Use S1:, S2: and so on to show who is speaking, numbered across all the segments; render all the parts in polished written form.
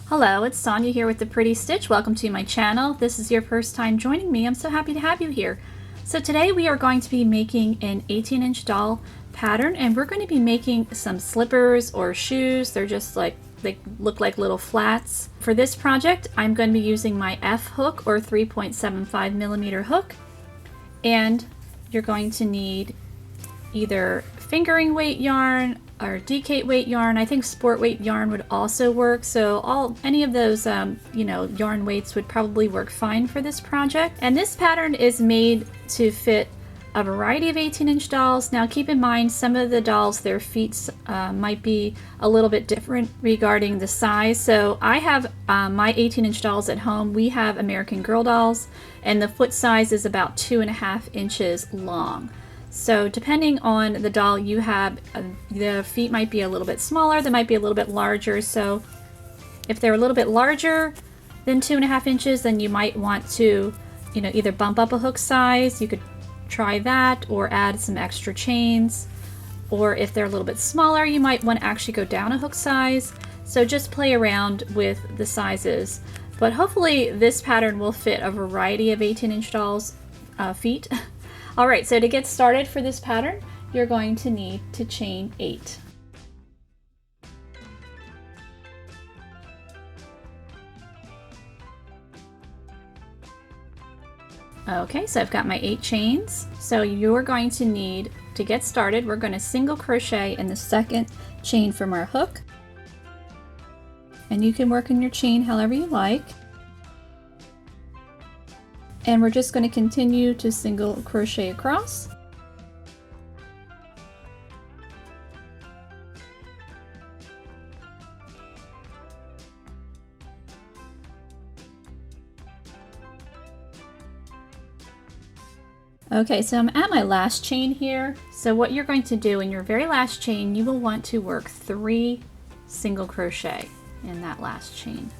S1: Hello, it's Sonia here with The Pretty Stitch. Welcome to my channel. If this is your first time joining me, I'm so happy to have you here. So today we are going to be making an 18-inch doll pattern, and we're going to be making some slippers or shoes. They're just like, they look like little flats. For this project, I'm going to be using my F hook or 3.75 millimeter hook, and you're going to need either fingering weight yarn or decate weight yarn. I think sport weight yarn would also work, so any of those yarn weights would probably work fine for this project. And this pattern is made to fit a variety of 18-inch dolls. Now keep in mind, some of the dolls, their feet might be a little bit different regarding the size. So I have my 18-inch dolls at home. We have American Girl dolls, and the foot size is about 2.5 inches long. So depending on the doll you have, the feet might be a little bit smaller, they might be a little bit larger. So if they're a little bit larger than 2.5 inches, then you might want to, either bump up a hook size. You could try that, or add some extra chains. Or if they're a little bit smaller, you might want to actually go down a hook size. So just play around with the sizes. But hopefully this pattern will fit a variety of 18-inch dolls' feet. Alright, so to get started for this pattern, you're going to need to chain 8. Okay, so I've got my 8 chains. So you're going to need, to get started, we're going to single crochet in the second chain from our hook. And you can work in your chain however you like. And we're just going to continue to single crochet across. Okay, so I'm at my last chain here. So what you're going to do in your very last chain, you will want to work 3 single crochet in that last chain.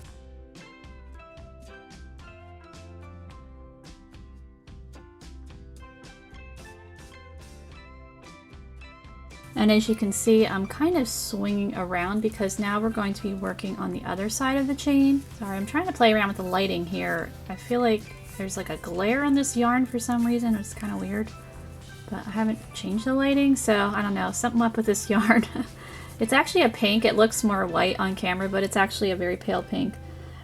S1: And as you can see, I'm kind of swinging around because now we're going to be working on the other side of the chain. Sorry, I'm trying to play around with the lighting here. I feel like there's like a glare on this yarn for some reason. It's kind of weird, but I haven't changed the lighting, so I don't know, something up with this yarn. It's actually a pink. It looks more white on camera, but it's actually a very pale pink.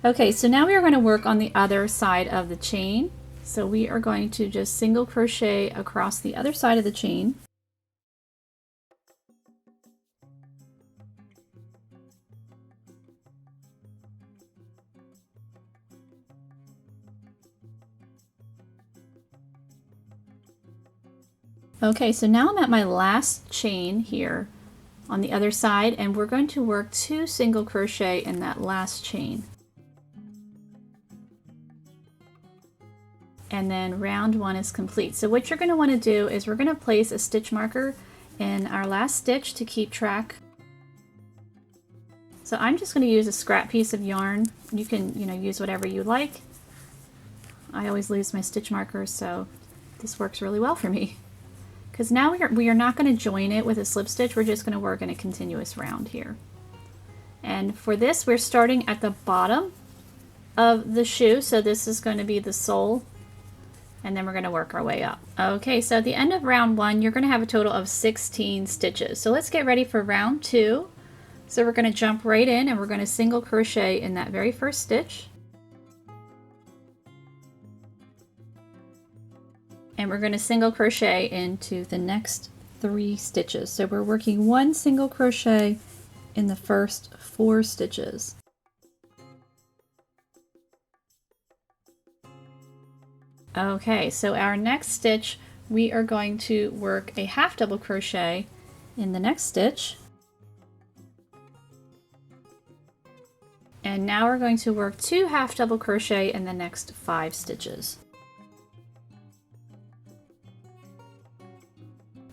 S1: Okay, so now we are going to work on the other side of the chain. So we are going to just single crochet across the other side of the chain. Okay, so now I'm at my last chain here on the other side, and we're going to work 2 single crochet in that last chain. And then round 1 is complete. So what you're going to want to do is we're going to place a stitch marker in our last stitch to keep track. So I'm just going to use a scrap piece of yarn. You can, use whatever you like. I always lose my stitch markers, so this works really well for me. Because now we are not going to join it with a slip stitch, we're just going to work in a continuous round here. And for this, we're starting at the bottom of the shoe, so this is going to be the sole, and then we're going to work our way up. Okay, so at the end of round 1, you're going to have a total of 16 stitches. So let's get ready for round 2. So we're going to jump right in, and we're going to single crochet in that very first stitch. And we're going to single crochet into the next 3 stitches. So we're working 1 single crochet in the first 4 stitches. Okay, so our next stitch, we are going to work a half double crochet in the next stitch. And now we're going to work 2 half double crochet in the next 5 stitches.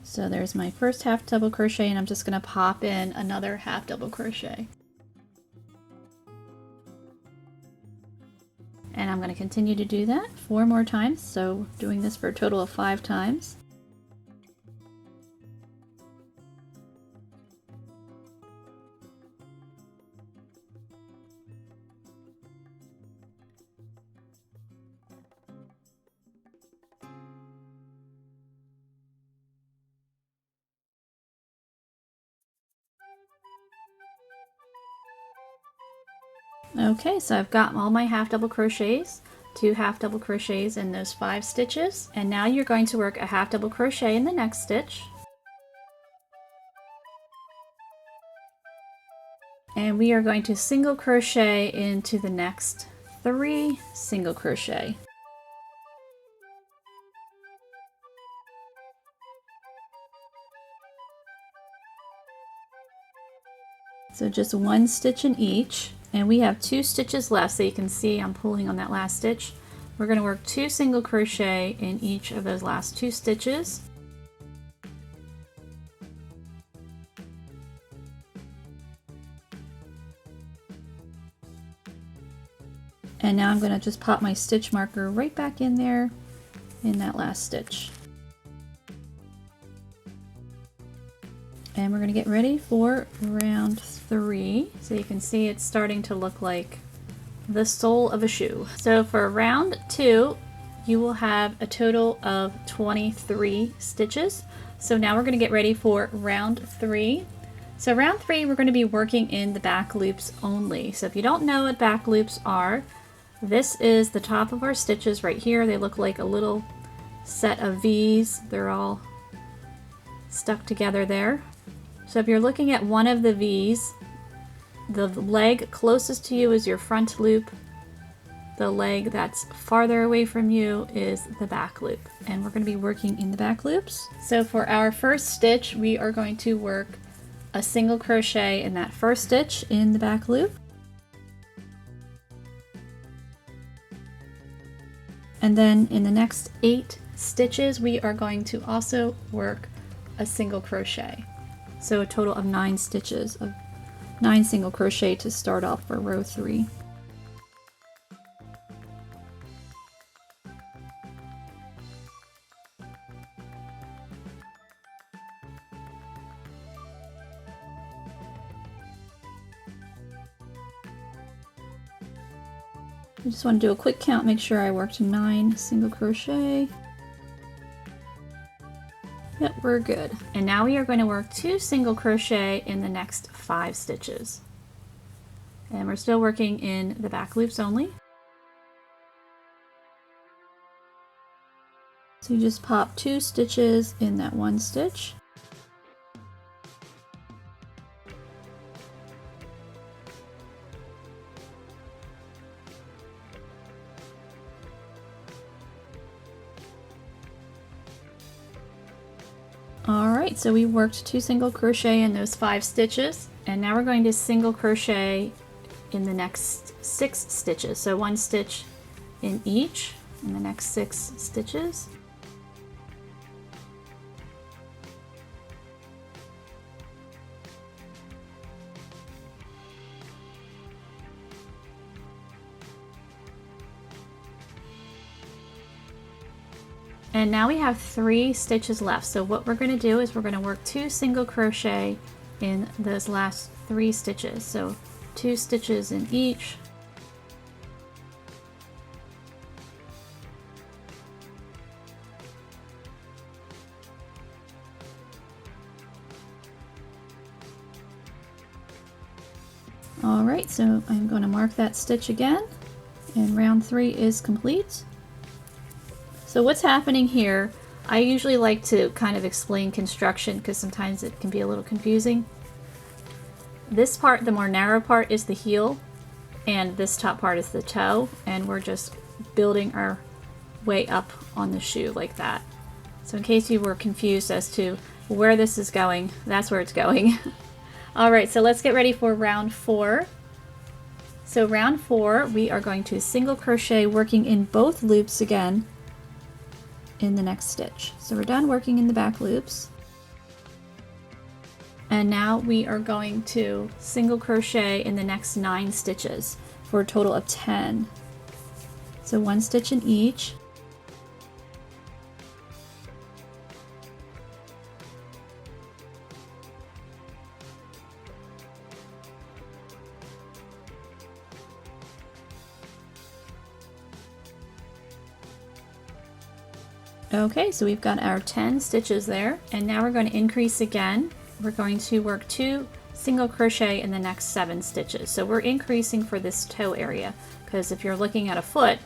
S1: So there's my first half double crochet, and I'm just going to pop in another half double crochet. And I'm going to continue to do that 4 more times, so doing this for a total of 5 times. Okay, so I've got all my half double crochets, 2 half double crochets in those 5 stitches, and now you're going to work a half double crochet in the next stitch. And we are going to single crochet into the next 3 single crochet. So just 1 stitch in each, and we have 2 stitches left, so you can see I'm pulling on that last stitch. We're going to work 2 single crochet in each of those last 2 stitches. And now I'm going to just pop my stitch marker right back in there in that last stitch. And we're going to get ready for round 3. So you can see it's starting to look like the sole of a shoe. So for round 2, you will have a total of 23 stitches. So now we're going to get ready for round 3. So round 3, we're going to be working in the back loops only. So if you don't know what back loops are, this is the top of our stitches right here. They look like a little set of V's. They're all stuck together there. So if you're looking at one of the V's, the leg closest to you is your front loop. The leg that's farther away from you is the back loop. And we're going to be working in the back loops. So for our first stitch, we are going to work a single crochet in that first stitch in the back loop. And then in the next 8 stitches, we are going to also work a single crochet. So a total of 9 stitches of 9 single crochet to start off for row 3. I just want to do a quick count, make sure I worked 9 single crochet. Yep, we're good. And now we are going to work 2 single crochet in the next 5 stitches. And we're still working in the back loops only. So you just pop 2 stitches in that one stitch. Alright, so we worked 2 single crochet in those 5 stitches, and now we're going to single crochet in the next 6 stitches. So 1 stitch in each in the next 6 stitches. And now we have 3 stitches left. So what we're going to do is we're going to work 2 single crochet in those last 3 stitches. So 2 stitches in each. Alright, so I'm going to mark that stitch again, and round 3 is complete. So what's happening here, I usually like to kind of explain construction because sometimes it can be a little confusing. This part, the more narrow part, is the heel, and this top part is the toe, and we're just building our way up on the shoe like that. So in case you were confused as to where this is going, that's where it's going. Alright, so let's get ready for round 4. So round 4, we are going to single crochet working in both loops again in the next stitch. So we're done working in the back loops. And now we are going to single crochet in the next 9 stitches for a total of 10. So 1 stitch in each. Okay, so we've got our 10 stitches there, and now we're going to increase again. We're going to work 2 single crochet in the next 7 stitches. So we're increasing for this toe area, because if you're looking at a foot,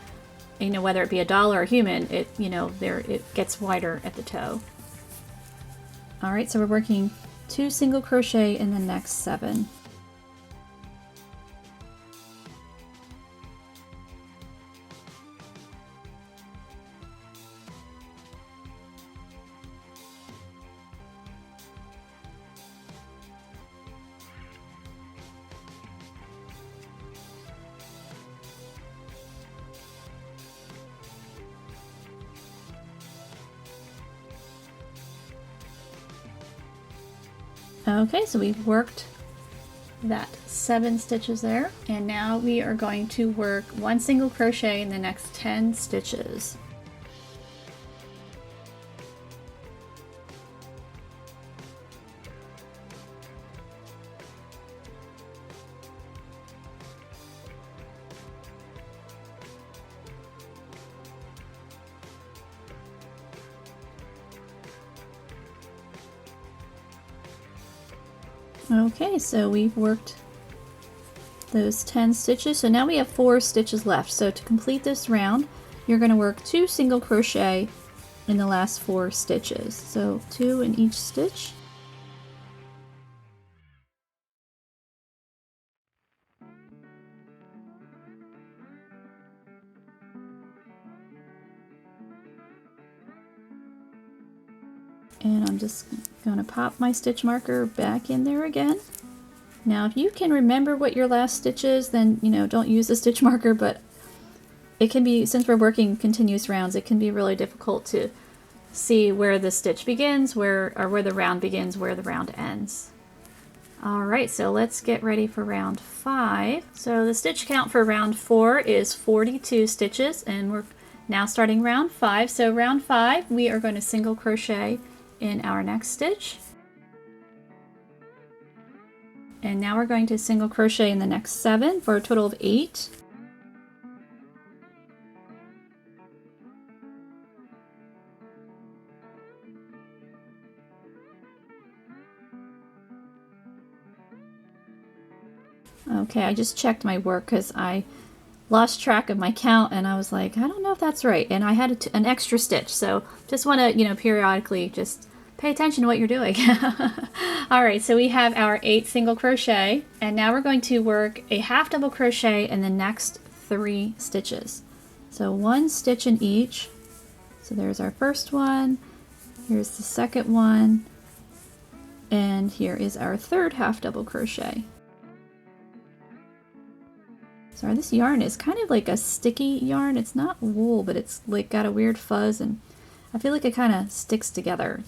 S1: you know, whether it be a doll or a human, it, you know, it gets wider at the toe. All right, so we're working 2 single crochet in the next 7. Okay, so we've worked that 7 stitches there, and now we are going to work 1 single crochet in the next 10 stitches. Okay, so we've worked those 10 stitches, so now we have 4 stitches left. So to complete this round, you're going to work 2 single crochet in the last 4 stitches. So 2 in each stitch. And I'm just going to pop my stitch marker back in there again. Now if you can remember what your last stitch is, then, you know, don't use the stitch marker, but it can be, since we're working continuous rounds, it can be really difficult to see where the stitch begins, where the round begins, where the round ends. Alright, so let's get ready for round 5. So the stitch count for round 4 is 42 stitches, and we're now starting round 5. So round 5, we are going to single crochet in our next stitch. And now we're going to single crochet in the next 7 for a total of 8. Okay, I just checked my work because I lost track of my count and I was like, I don't know if that's right. And I had an extra stitch, so just want to, you know, periodically just pay attention to what you're doing. All right, so we have our 8 single crochet, and now we're going to work a half double crochet in the next 3 stitches. So 1 stitch in each. So there's our first one, here's the second one, and here is our third half double crochet. Sorry, this yarn is kind of like a sticky yarn. It's not wool, but it's like got a weird fuzz, and I feel like it kind of sticks together.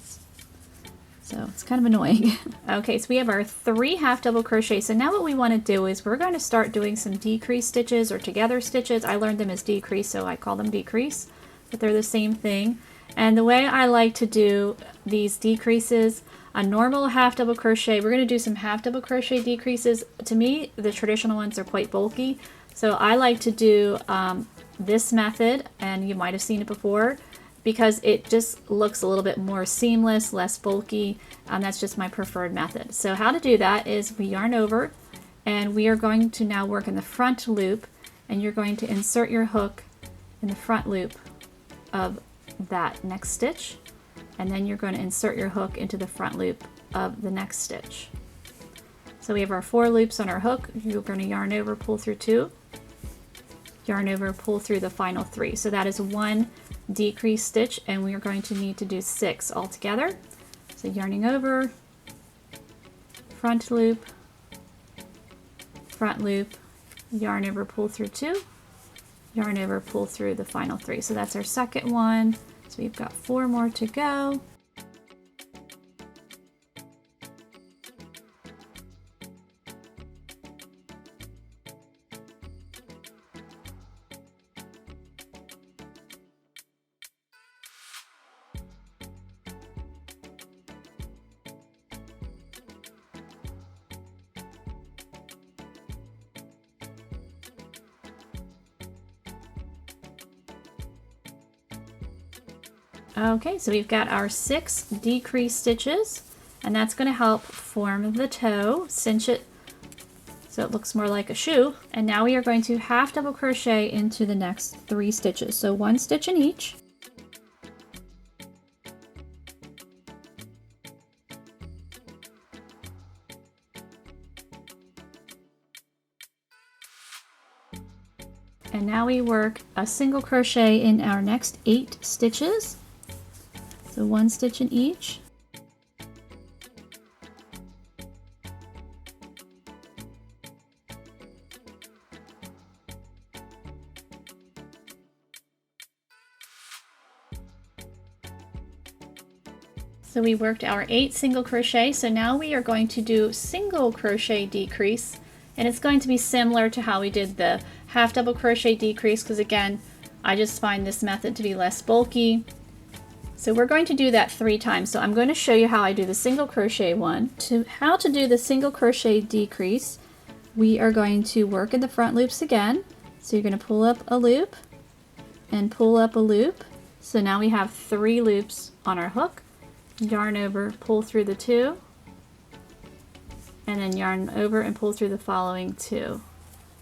S1: So it's kind of annoying. Okay, so we have our 3 half double crochet. So now what we want to do is we're going to start doing some decrease stitches or together stitches. I learned them as decrease, so I call them decrease, but they're the same thing. And the way I like to do these decreases, a normal half double crochet, we're going to do some half double crochet decreases. To me, the traditional ones are quite bulky, so I like to do this method, and you might have seen it before, because it just looks a little bit more seamless, less bulky. That's just my preferred method. So how to do that is we yarn over, and we are going to now work in the front loop, and you're going to insert your hook in the front loop of that next stitch, and then you're going to insert your hook into the front loop of the next stitch. So we have our 4 loops on our hook. You're going to yarn over, pull through 2, yarn over, pull through the final 3. So that is 1 decrease stitch, and we are going to need to do 6 altogether. So yarning over, front loop, yarn over, pull through 2, yarn over, pull through the final 3. So that's our second one. So we've got 4 more to go. Okay, so we've got our 6 decrease stitches, and that's going to help form the toe, cinch it so it looks more like a shoe. And now we are going to half double crochet into the next 3 stitches. So 1 stitch in each. And now we work a single crochet in our next 8 stitches. So 1 stitch in each. So we worked our 8 single crochet, so now we are going to do single crochet decrease, and it's going to be similar to how we did the half double crochet decrease, because again, I just find this method to be less bulky. So we're going to do that 3 times. So I'm going to show you how I do the single crochet one. How to do the single crochet decrease, we are going to work in the front loops again. So you're going to pull up a loop and pull up a loop. So now we have 3 loops on our hook. Yarn over, pull through the 2, and then yarn over and pull through the following 2,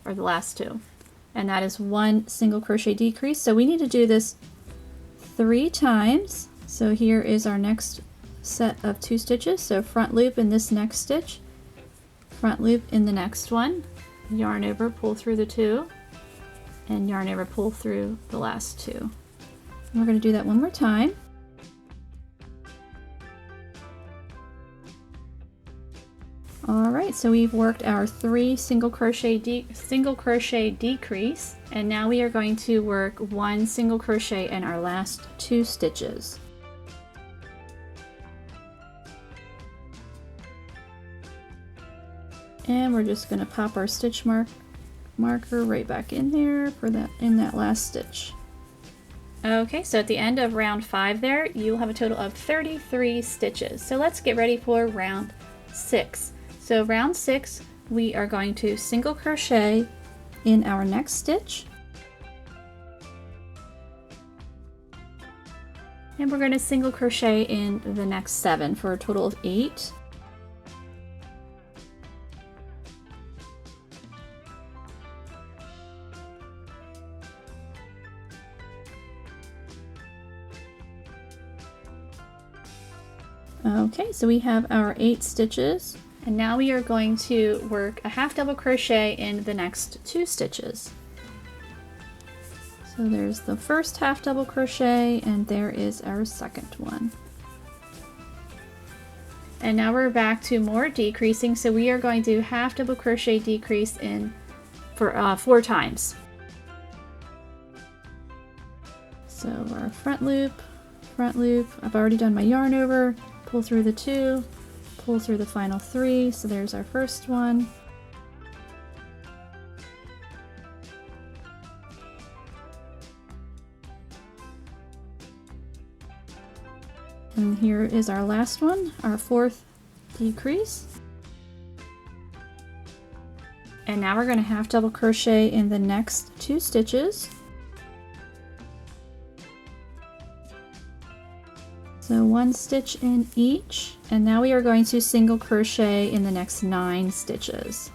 S1: or the last 2. And that is 1 single crochet decrease. So we need to do this 3 times. So here is our next set of 2 stitches. So front loop in this next stitch, front loop in the next one, yarn over, pull through the 2, and yarn over, pull through the last 2. And we're going to do that one more time. Alright, so we've worked our 3 single crochet decrease, and now we are going to work 1 single crochet in our last 2 stitches. And we're just going to pop our stitch marker right back in there for that last stitch. Okay, so at the end of round 5 there, you'll have a total of 33 stitches. So let's get ready for round 6. So round 6, we are going to single crochet in our next stitch, and we're going to single crochet in the next 7 for a total of 8. Okay, so we have our 8 stitches. And now we are going to work a half double crochet in the next 2 stitches. So there's the first half double crochet, and there is our second one. And now we're back to more decreasing, so we are going to half double crochet decrease in for 4 times. So our front loop, I've already done my yarn over, pull through the 2, pull through the final 3, so there's our first one. And here is our last one, our 4th decrease. And now we're going to half double crochet in the next 2 stitches. So 1 stitch in each, and now we are going to single crochet in the next 9 stitches.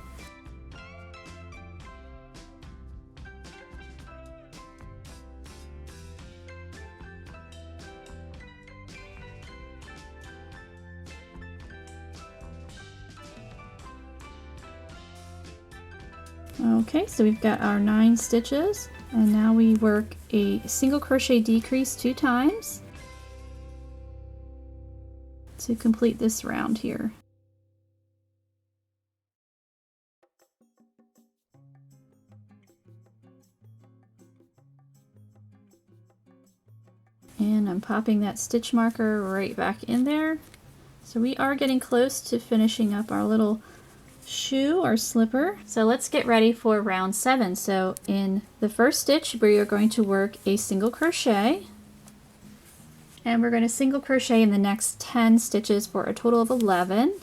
S1: Okay, so we've got our 9 stitches, and now we work a single crochet decrease 2 times to complete this round here. And I'm popping that stitch marker right back in there. So we are getting close to finishing up our little shoe or slipper. So let's get ready for round 7. So in the first stitch, we are going to work a single crochet, and we're going to single crochet in the next 10 stitches for a total of 11.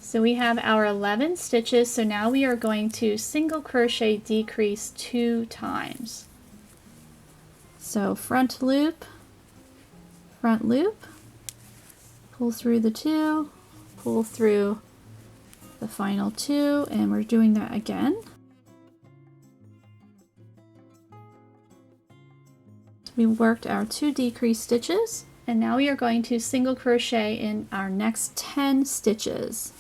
S1: So we have our 11 stitches, so now we are going to single crochet decrease 2 times. So front loop, pull through the 2, pull through the final 2, and we're doing that again. We worked our 2 decrease stitches, and now we are going to single crochet in our next 10 stitches.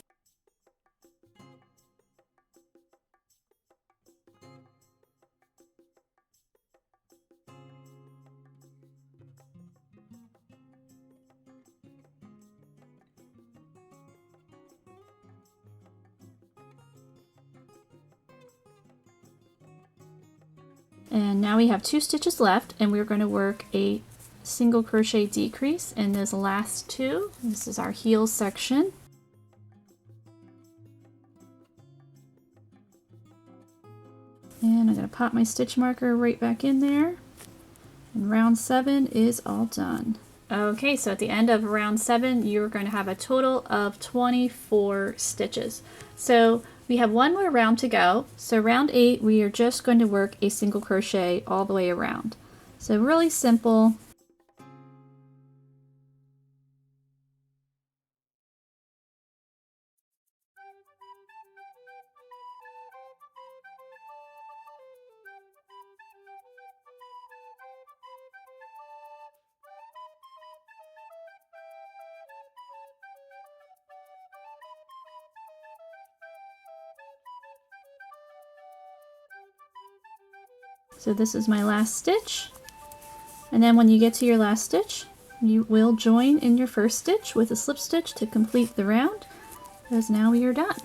S1: And now we have 2 stitches left, and we're going to work a single crochet decrease in those last 2. This is our heel section. And I'm going to pop my stitch marker right back in there. And round 7 is all done. Okay, so at the end of round 7, you're going to have a total of 24 stitches. So we have one more round to go. So round 8, we are just going to work a single crochet all the way around. So really simple. So this is my last stitch, and then when you get to your last stitch, you will join in your first stitch with a slip stitch to complete the round, because now we are done.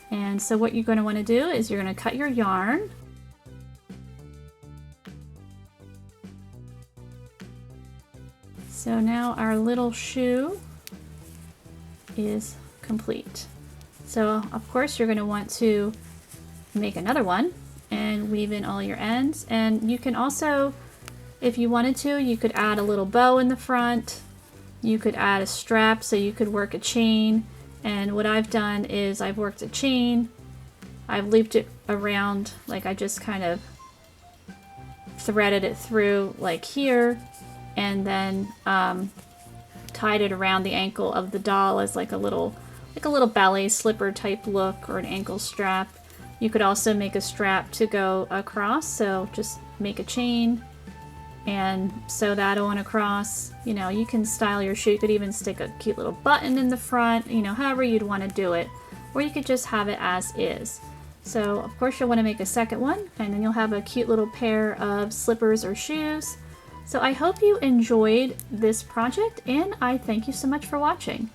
S1: And so what you're going to want to do is you're going to cut your yarn. So now our little shoe is complete. So of course you're going to want to make another one and weave in all your ends, and you can also, if you wanted to, you could add a little bow in the front, you could add a strap, so you could work a chain. And what I've done is I've worked a chain, I've looped it around, like I just kind of threaded it through like here, and then tied it around the ankle of the doll as like a little ballet slipper type look, or an ankle strap. You could also make a strap to go across, so just make a chain and sew that on across. You know, you can style your shoe. You could even stick a cute little button in the front, you know, however you'd want to do it. Or you could just have it as is. So of course you'll want to make a second one, and then you'll have a cute little pair of slippers or shoes. So I hope you enjoyed this project, and I thank you so much for watching.